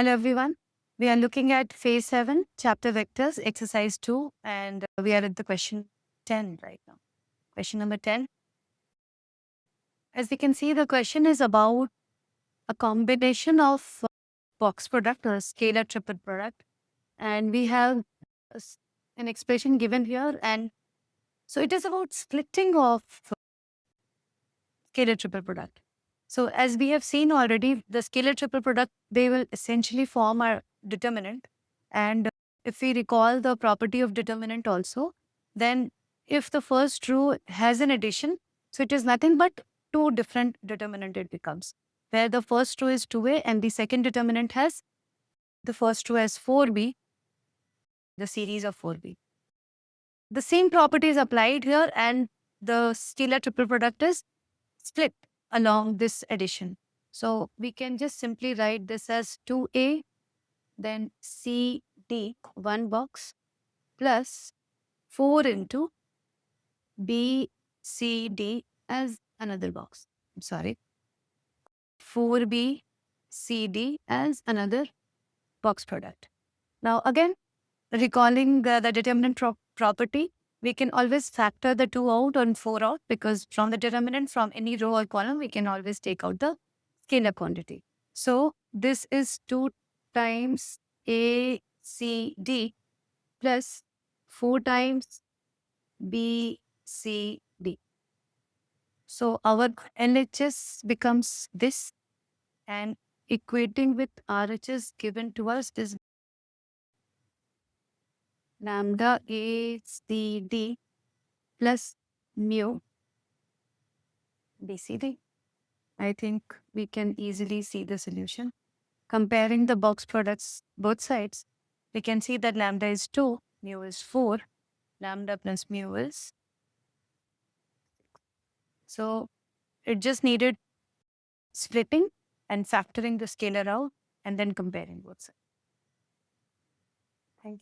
Hello everyone. We are looking at phase 7, chapter vectors, exercise 2, and we are at the question 10 right now. Question number 10. As we can see, the question is about a combination of box product or scalar triple product. And we have an expression given here. And so it is about splitting of scalar triple product. So as we have seen already, the scalar triple product, they will essentially form our determinant. And if we recall the property of determinant also, then if the first row has an addition, so it is nothing but two different determinant it becomes, where the first row is 2a and the second determinant has the first row as 4b, the series of 4b. The same property is applied here and the scalar triple product is split along this addition. So we can just simply write this as 2a, then CD, one box, plus 4 into BCD as another box. I'm sorry. 4BCD as another box product. Now again, recalling the determinant property, we can always factor the 2 out and 4 out, because from the determinant from any row or column, we can always take out the scalar quantity. So this is 2 times ACD plus 4 times BCD. So our LHS becomes this, and equating with RHS given to us is lambda ACD plus mu BCD. I think we can easily see the solution. Comparing the box products both sides, we can see that lambda is 2, mu is 4, lambda plus mu is. So it just needed splitting and factoring the scalar out and then comparing both sides. Thank you.